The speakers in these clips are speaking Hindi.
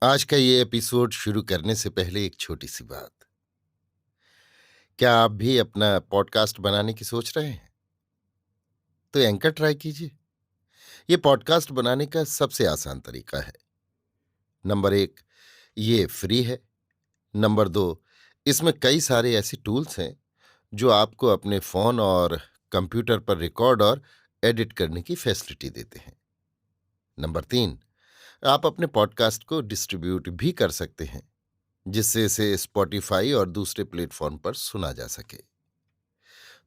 आज का ये एपिसोड शुरू करने से पहले एक छोटी सी बात। क्या आप भी अपना पॉडकास्ट बनाने की सोच रहे हैं? तो एंकर ट्राई कीजिए। ये पॉडकास्ट बनाने का सबसे आसान तरीका है। नंबर एक, ये फ्री है। नंबर दो, इसमें कई सारे ऐसे टूल्स हैं जो आपको अपने फोन और कंप्यूटर पर रिकॉर्ड और एडिट करने की फैसिलिटी देते हैं। नंबर तीन, आप अपने पॉडकास्ट को डिस्ट्रीब्यूट भी कर सकते हैं, जिससे इसे स्पॉटिफाई और दूसरे प्लेटफॉर्म पर सुना जा सके।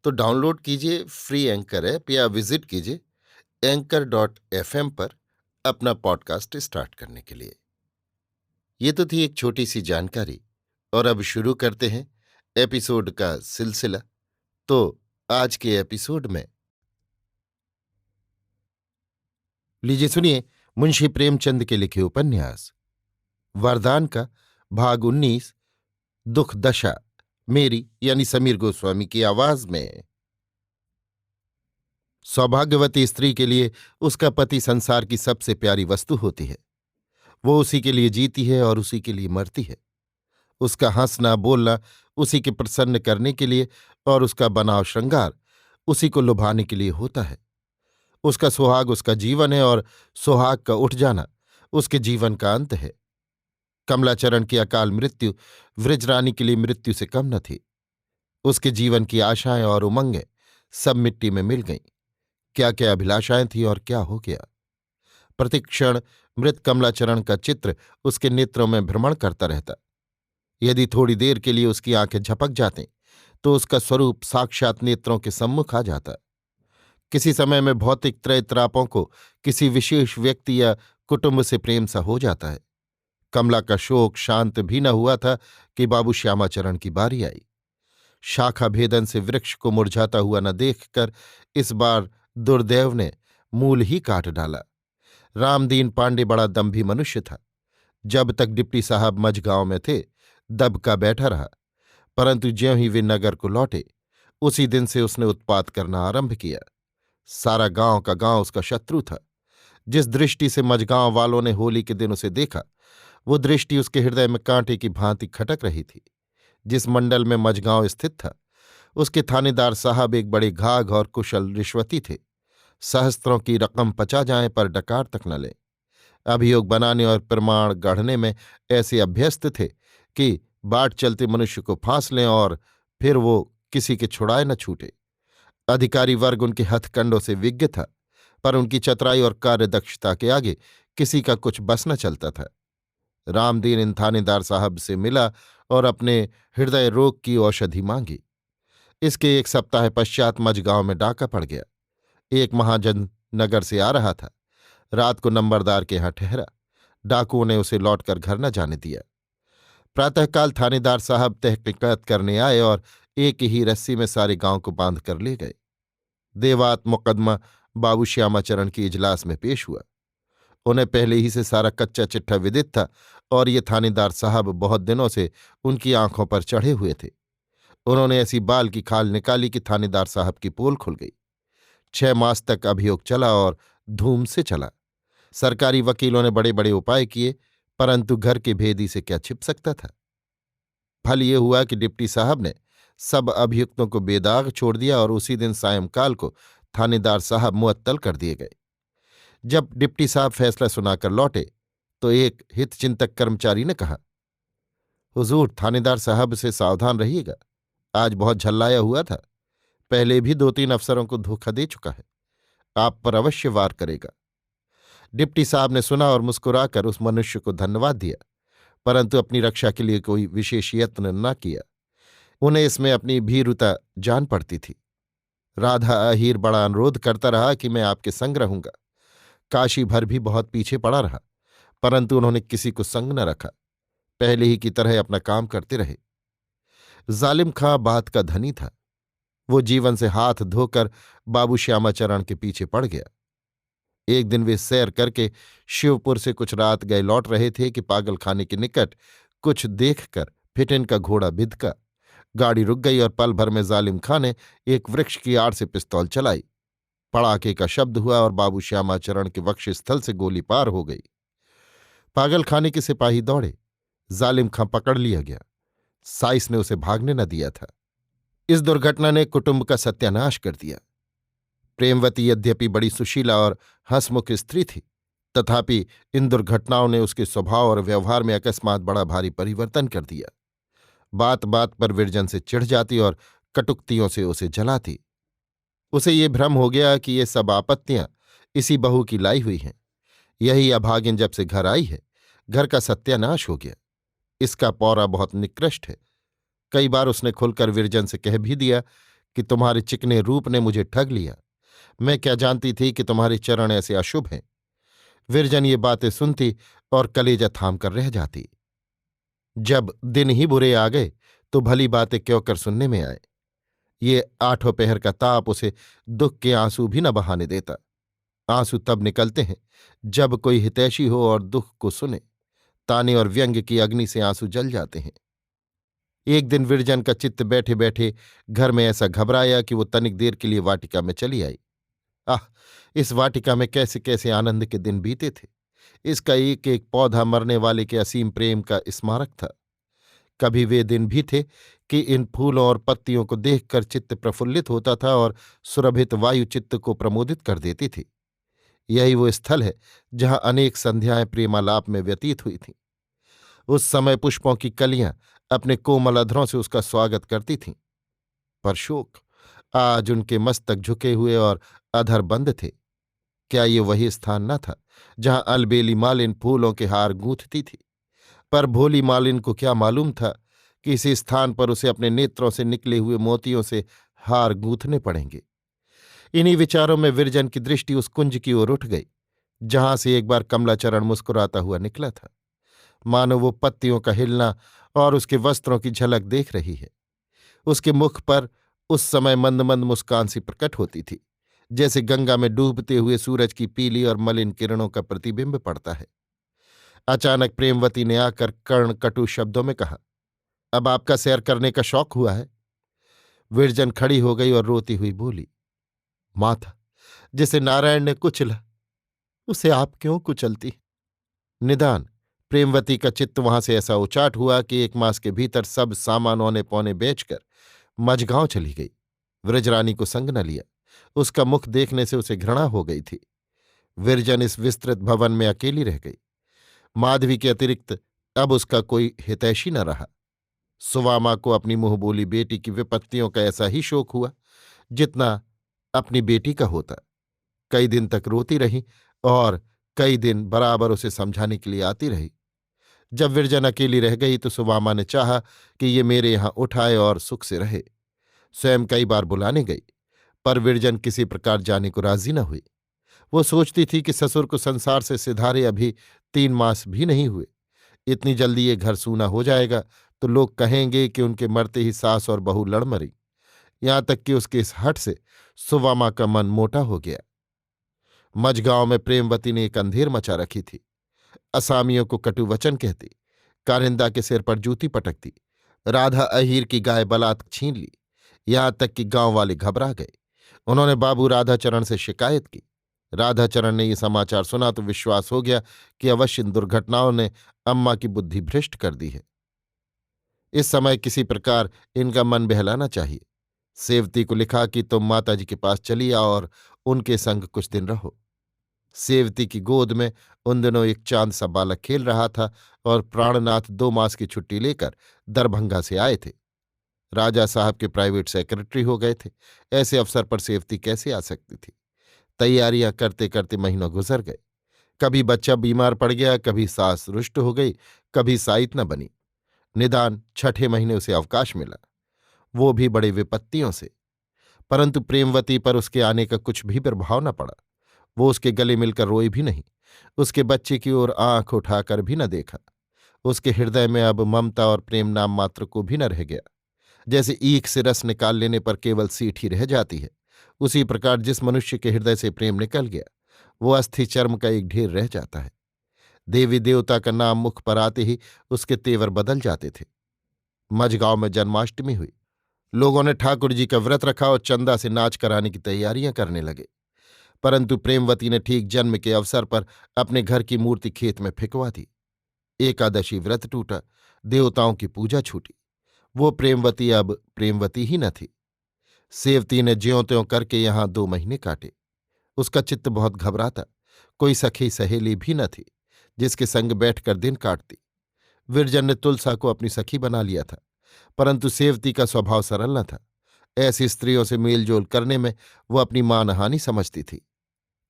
तो डाउनलोड कीजिए फ्री एंकर ऐप या विजिट कीजिए anchor.fm पर अपना पॉडकास्ट स्टार्ट करने के लिए। ये तो थी एक छोटी सी जानकारी, और अब शुरू करते हैं एपिसोड का सिलसिला। तो आज के एपिसोड में लीजिए सुनिए मुंशी प्रेमचंद के लिखे उपन्यास वरदान का भाग 19, दुख दशा, मेरी यानी समीर गोस्वामी की आवाज में। सौभाग्यवती स्त्री के लिए उसका पति संसार की सबसे प्यारी वस्तु होती है। वो उसी के लिए जीती है और उसी के लिए मरती है। उसका हंसना बोलना उसी के प्रसन्न करने के लिए, और उसका बनाव श्रृंगार उसी को लुभाने के लिए होता है। उसका सुहाग उसका जीवन है, और सुहाग का उठ जाना उसके जीवन का अंत है। कमलाचरण की अकाल मृत्यु वृजरानी के लिए मृत्यु से कम न थी। उसके जीवन की आशाएं और उमंगें सब मिट्टी में मिल गईं। क्या क्या अभिलाषाएं थी और क्या हो गया। प्रतिक्षण मृत कमलाचरण का चित्र उसके नेत्रों में भ्रमण करता रहता। यदि थोड़ी देर के लिए उसकी आंखें झपक जातीं तो उसका स्वरूप साक्षात नेत्रों के सम्मुख आ जाता। किसी समय में भौतिक त्रयत्रापों को किसी विशेष व्यक्ति या कुटुंब से प्रेम सा हो जाता है। कमला का शोक शांत भी न हुआ था कि बाबू श्यामाचरण की बारी आई। शाखा भेदन से वृक्ष को मुरझाता हुआ न देखकर इस बार दुर्दैव ने मूल ही काट डाला। रामदीन पांडे बड़ा दम्भी मनुष्य था। जब तक डिप्टी साहब मझगांव में थे दबका बैठा रहा, परंतु ज्यों ही वे नगर को लौटे उसी दिन से उसने उत्पात करना आरंभ किया। सारा गांव का गांव उसका शत्रु था। जिस दृष्टि से मझगांव वालों ने होली के दिन उसे देखा, वो दृष्टि उसके हृदय में कांटे की भांति खटक रही थी। जिस मंडल में मझगांव स्थित था उसके थानेदार साहब एक बड़े घाघ और कुशल रिश्वती थे। सहस्त्रों की रकम पचा जाए पर डकार तक न ले। अभियोग बनाने और प्रमाण गढ़ने में ऐसे अभ्यस्त थे कि बाट चलते मनुष्य को फांस लें और फिर वो किसी के छुड़ाए न छूटे। अधिकारी वर्ग उनके हथकंडों से विज्ञ था, पर उनकी चतुराई और कार्यदक्षता के आगे किसी का कुछ बस न चलता था। रामदीन इन थानेदार साहब से मिला और अपने हृदय रोग की औषधि मांगी। इसके एक सप्ताह पश्चात मझगांव में डाका पड़ गया। एक महाजन नगर से आ रहा था। रात को नंबरदार के यहाँ ठहरा। डाकुओं ने उसे लौटकर घर न जाने दिया। प्रातःकाल थानेदार साहब तहकीकात करने आए और एक ही रस्सी में सारे गांव को बांध कर ले गए। देवात मुकदमा बाबू श्यामाचरण की इजलास में पेश हुआ। उन्हें पहले ही से सारा कच्चा चिट्ठा विदित था, और ये थानेदार साहब बहुत दिनों से उनकी आंखों पर चढ़े हुए थे। उन्होंने ऐसी बाल की खाल निकाली कि थानेदार साहब की पोल खुल गई। 6 मास तक अभियोग चला और धूम से चला। सरकारी वकीलों ने बड़े बड़े उपाय किए, परंतु घर के भेदी से क्या छिप सकता था। फल ये हुआ कि डिप्टी साहब ने सब अभियुक्तों को बेदाग छोड़ दिया, और उसी दिन सायंकाल को थानेदार साहब मुअत्तल कर दिए गए। जब डिप्टी साहब फैसला सुनाकर लौटे तो एक हितचिंतक कर्मचारी ने कहा, हुजूर थानेदार साहब से सावधान रहिएगा। आज बहुत झल्लाया हुआ था। पहले भी 2-3 अफसरों को धोखा दे चुका है। आप पर अवश्य वार करेगा। डिप्टी साहब ने सुना और मुस्कुराकर उस मनुष्य को धन्यवाद दिया, परंतु अपनी रक्षा के लिए कोई विशेष यत्न न किया। उन्हें इसमें अपनी भीरुता जान पड़ती थी। राधा अहीर बड़ा अनुरोध करता रहा कि मैं आपके संग रहूंगा। काशी भर भी बहुत पीछे पड़ा रहा, परंतु उन्होंने किसी को संग न रखा। पहले ही की तरह अपना काम करते रहे। जालिम खां बात का धनी था। वो जीवन से हाथ धोकर बाबू श्यामाचरण के पीछे पड़ गया। एक दिन वे सैर करके शिवपुर से कुछ रात गए लौट रहे थे कि पागलखाने के निकट कुछ देखकर फिटिन का घोड़ा बिधका। गाड़ी रुक गई और पल भर में जालिम खां ने एक वृक्ष की आड़ से पिस्तौल चलाई। पड़ाके का शब्द हुआ और बाबू श्यामाचरण के वक्षस्थल से गोली पार हो गई। पागल खाने के सिपाही दौड़े। जालिम खां पकड़ लिया गया। साइस ने उसे भागने न दिया था। इस दुर्घटना ने कुटुंब का सत्यानाश कर दिया। प्रेमवती यद्यपि बड़ी सुशीला और हंसमुख स्त्री थी, तथापि इन दुर्घटनाओं ने उसके स्वभाव और व्यवहार में अकस्मात बड़ा भारी परिवर्तन कर दिया। बात बात पर विरजन से चिढ़ जाती और कटुक्तियों से उसे जलाती। उसे ये भ्रम हो गया कि ये सब आपत्तियां इसी बहू की लाई हुई हैं। यही अभागिन जब से घर आई है, घर का सत्यानाश हो गया। इसका पौरा बहुत निकृष्ट है। कई बार उसने खुलकर विरजन से कह भी दिया कि तुम्हारे चिकने रूप ने मुझे ठग लिया। मैं क्या जानती थी कि तुम्हारे चरण ऐसे अशुभ हैं। विरजन ये बातें सुनती और कलेजा थाम कर रह जाती। जब दिन ही बुरे आ गए तो भली बातें क्यों कर सुनने में आए। ये आठों पहर का ताप उसे दुख के आंसू भी न बहाने देता। आंसू तब निकलते हैं जब कोई हितैषी हो और दुख को सुने। ताने और व्यंग की अग्नि से आंसू जल जाते हैं। एक दिन विरजन का चित्त बैठे बैठे घर में ऐसा घबराया कि वो तनिक देर के लिए वाटिका में चली आई। आह, इस वाटिका में कैसे कैसे आनंद के दिन बीते थे। इसका एक एक पौधा मरने वाले के असीम प्रेम का स्मारक था। कभी वे दिन भी थे कि इन फूलों और पत्तियों को देखकर चित्त प्रफुल्लित होता था और सुरभित वायु चित्त को प्रमोदित कर देती थी। यही वो स्थल है जहां अनेक संध्याएं प्रेमालाप में व्यतीत हुई थीं। उस समय पुष्पों की कलियां अपने कोमल अधरों से उसका स्वागत करती थीं। पर शोक, आज उनके मस्तक झुके हुए और अधर बंद थे। क्या ये वही स्थान न था जहां अलबेली मालिन फूलों के हार गूंथती थी। पर भोली मालिन को क्या मालूम था कि इसी स्थान पर उसे अपने नेत्रों से निकले हुए मोतियों से हार गूंथने पड़ेंगे। इन्हीं विचारों में विरजन की दृष्टि उस कुंज की ओर उठ गई जहां से एक बार कमलाचरण मुस्कुराता हुआ निकला था। मानो वो पत्तियों का हिलना और उसके वस्त्रों की झलक देख रही है। उसके मुख पर उस समय मंद मंद मुस्कान सी प्रकट होती थी, जैसे गंगा में डूबते हुए सूरज की पीली और मलिन किरणों का प्रतिबिंब पड़ता है। अचानक प्रेमवती ने आकर कर्ण कटु शब्दों में कहा, अब आपका सैर करने का शौक हुआ है। विरजन खड़ी हो गई और रोती हुई बोली, माता, जिसे नारायण ने कुचला उसे आप क्यों कुचलती। निदान प्रेमवती का चित्त वहां से ऐसा उचाट हुआ कि 1 मास के भीतर सब सामान औने पौने बेचकर मझगांव चली गई। व्रजरानी को संग न लिया। उसका मुख देखने से उसे घृणा हो गई थी। विरजन इस विस्तृत भवन में अकेली रह गई। माधवी के अतिरिक्त अब उसका कोई हितैषी न रहा। सुवामा को अपनी मुंहबोली बेटी की विपत्तियों का ऐसा ही शोक हुआ जितना अपनी बेटी का होता। कई दिन तक रोती रही और कई दिन बराबर उसे समझाने के लिए आती रही। जब विरजन अकेली रह गई तो सुवामा ने चाहा कि ये मेरे यहां उठाए और सुख से रहे। स्वयं कई बार बुलाने गई, पर विरजन किसी प्रकार जाने को राजी न हुई। वो सोचती थी कि ससुर को संसार से सिधारे अभी 3 मास भी नहीं हुए। इतनी जल्दी ये घर सूना हो जाएगा तो लोग कहेंगे कि उनके मरते ही सास और बहू लड़ मरी। यहां तक कि उसके इस हठ से सुवामा का मन मोटा हो गया। मझगांव में प्रेमवती ने एक अंधेर मचा रखी थी। असामियों को कटु वचन कहती, कारिंदा के सिर पर जूती पटकती, राधा अहीर की गाय बलात् छीन ली। यहां तक कि गांव वाले घबरा गए। उन्होंने बाबू राधाचरण से शिकायत की। राधाचरण ने ये समाचार सुना तो विश्वास हो गया कि अवश्य इन दुर्घटनाओं ने अम्मा की बुद्धि भ्रष्ट कर दी है। इस समय किसी प्रकार इनका मन बहलाना चाहिए। सेवती को लिखा कि तुम माताजी के पास चली आओ और उनके संग कुछ दिन रहो। सेवती की गोद में उन दिनों एक चांद सा बालक खेल रहा था और प्राणनाथ 2 मास की छुट्टी लेकर दरभंगा से आए थे। राजा साहब के प्राइवेट सेक्रेटरी हो गए थे। ऐसे अवसर पर सेवती कैसे आ सकती थी। तैयारियां करते करते महीनों गुजर गए। कभी बच्चा बीमार पड़ गया, कभी सास रुष्ट हो गई, कभी साइत न बनी। निदान 6ठे महीने उसे अवकाश मिला, वो भी बड़े विपत्तियों से। परंतु प्रेमवती पर उसके आने का कुछ भी प्रभाव न पड़ा। वो उसके गले मिलकर रोई भी नहीं, उसके बच्चे की ओर आंख उठाकर भी न देखा। उसके हृदय में अब ममता और प्रेम नाम मात्र को भी न रह गया। जैसे ईख से रस निकाल लेने पर केवल सीठ ही रह जाती है, उसी प्रकार जिस मनुष्य के हृदय से प्रेम निकल गया वो अस्थि चर्म का एक ढेर रह जाता है। देवी देवता का नाम मुख पर आते ही उसके तेवर बदल जाते थे। मझगांव में जन्माष्टमी हुई। लोगों ने ठाकुर जी का व्रत रखा और चंदा से नाच कराने की तैयारियां करने लगे। परंतु प्रेमवती ने ठीक जन्म के अवसर पर अपने घर की मूर्ति खेत में फिकवा दी। एकादशी व्रत टूटा, देवताओं की पूजा छूटी। वो प्रेमवती अब प्रेमवती ही न थी। सेवती ने ज्यों त्यों करके यहां 2 महीने काटे। उसका चित्त बहुत घबराता। कोई सखी सहेली भी न थी जिसके संग बैठकर दिन काटती। विरजन ने तुलसा को अपनी सखी बना लिया था, परंतु सेवती का स्वभाव सरल न था। ऐसी स्त्रियों से मेलजोल करने में वो अपनी मानहानि समझती थी।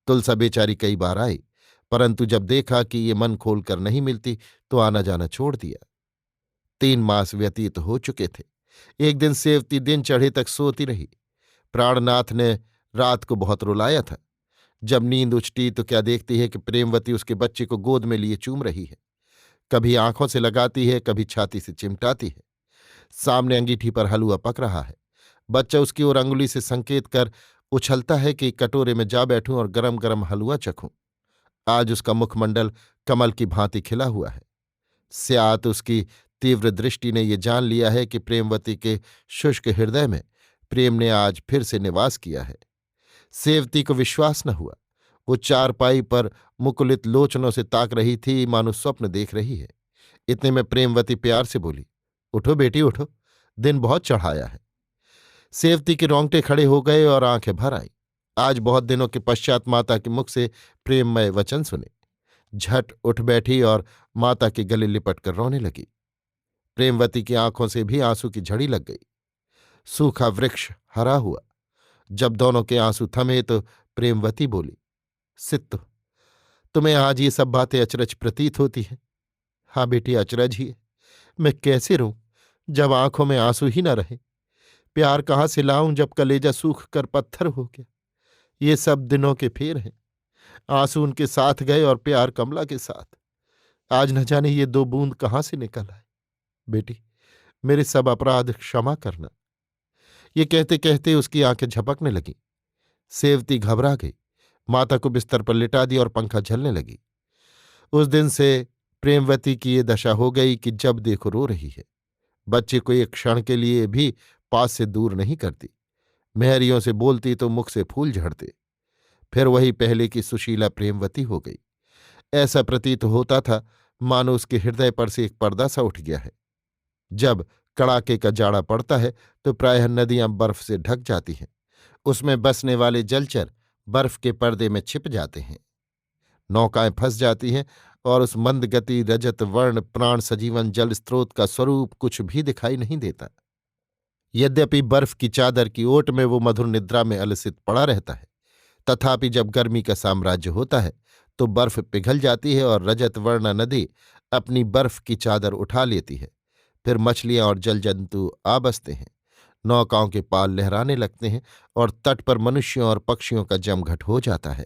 तुलसा बेचारी कई बार आई, परंतु जब देखा कि ये मन खोलकर नहीं मिलती तो आना जाना छोड़ दिया। 3 मास व्यतीत हो चुके थे। एक दिन सेवती दिन चढ़े तक सोती रही। प्राणनाथ ने रात को बहुत रुलाया था। जब नींद उछटी तो क्या देखती है कि प्रेमवती उसके बच्चे को गोद में लिए चूम रही है। कभी आंखों से लगाती है, कभी छाती से चिमटाती है। सामने अंगीठी पर हलवा पक रहा है। बच्चा उसकी ओर अंगुली से संकेत कर उछलता है कि कटोरे में जा बैठूं और गरम गरम हलवा चखूं। आज उसका मुखमंडल कमल की भांति खिला हुआ है। स्यात उसकी तीव्र दृष्टि ने यह जान लिया है कि प्रेमवती के शुष्क हृदय में प्रेम ने आज फिर से निवास किया है। सेवती को विश्वास न हुआ। वो चारपाई पर मुकुलित लोचनों से ताक रही थी, मानो स्वप्न देख रही है। इतने में प्रेमवती प्यार से बोली, उठो बेटी उठो, दिन बहुत चढ़ाया है। सेवती के रोंगटे खड़े हो गए और आंखें भर आईं। आज बहुत दिनों के पश्चात माता के मुख से प्रेममय वचन सुने। झट उठ बैठी और माता के गले लिपट कर रोने लगी। प्रेमवती की आंखों से भी आंसू की झड़ी लग गई। सूखा वृक्ष हरा हुआ। जब दोनों के आंसू थमे तो प्रेमवती बोली, सित्तु, तुम्हें आज ये सब बातें अचरज प्रतीत होती हैं? हाँ बेटी, अचरज ही है। मैं कैसे रहूं जब आंखों में आंसू ही न रहे? प्यार कहाँ से लाऊं जब कलेजा सूख कर पत्थर हो गया? ये सब दिनों के फेर हैं। आंसू उनके साथ गए और प्यार कमला के साथ। आज न जाने ये 2 बूंद कहाँ से निकल आए। बेटी, मेरे सब अपराध क्षमा करना। ये कहते कहते उसकी आंखें झपकने लगीं। सेवती घबरा गई, माता को बिस्तर पर लिटा दी और पंखा झलने लगी। उस दिन से प्रेमवती की ये दशा हो गई कि जब देखो रो रही है। बच्चे को एक क्षण के लिए भी पास से दूर नहीं करती। मेहरियों से बोलती तो मुख से फूल झड़ते। फिर वही पहले की सुशीला प्रेमवती हो गई। ऐसा प्रतीत होता था मानो उसके हृदय पर से एक पर्दा सा उठ गया है। जब कड़ाके का जाड़ा पड़ता है तो प्रायः नदियां बर्फ से ढक जाती हैं। उसमें बसने वाले जलचर बर्फ के पर्दे में छिप जाते हैं। नौकाएं फंस जाती हैं और उस मंदगति रजत वर्ण प्राण सजीवन जल स्रोत का स्वरूप कुछ भी दिखाई नहीं देता। यद्यपि बर्फ की चादर की ओट में वो मधुर निद्रा में अलसित पड़ा रहता है, तथापि जब गर्मी का साम्राज्य होता है तो बर्फ पिघल जाती है और रजत वर्ण नदी अपनी बर्फ की चादर उठा लेती है। फिर मछलियां और जल जंतु आ बसते हैं। नौकाओं के पाल लहराने लगते हैं और तट पर मनुष्यों और पक्षियों का जमघट हो जाता है।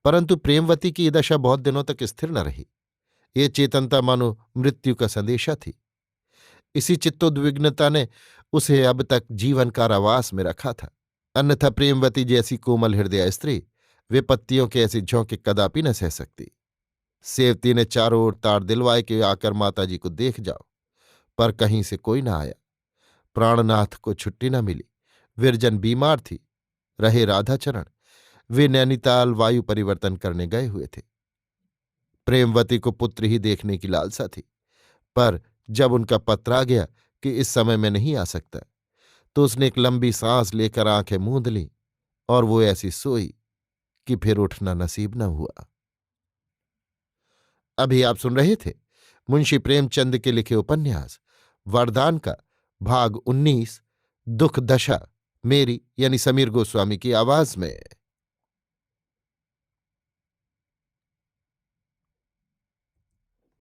परंतु प्रेमवती की ये दशा बहुत दिनों तक स्थिर न रही। ये चेतनता मानो मृत्यु का संदेशा थी। इसी चित्तोद्विग्नता ने उसे अब तक जीवन कारावास में रखा था। अन्यथा प्रेमवती जैसी कोमल हृदय स्त्री विपत्तियों के ऐसे झोंके कदापि न सह सकती। सेवती ने चारों ओर तार दिलवाए कि आकर माताजी को देख जाओ, पर कहीं से कोई न आया। प्राणनाथ को छुट्टी न मिली। विरजन बीमार थी। रहे राधाचरण, वे नैनीताल वायु परिवर्तन करने गए हुए थे। प्रेमवती को पुत्र ही देखने की लालसा थी, पर जब उनका पत्र आ गया कि इस समय में नहीं आ सकता, तो उसने एक लंबी सांस लेकर आंखें मूंद लीं और वो ऐसी सोई कि फिर उठना नसीब न हुआ। अभी आप सुन रहे थे मुंशी प्रेमचंद के लिखे उपन्यास वरदान का भाग 19 दुख दशा, मेरी यानी समीर गोस्वामी की आवाज में।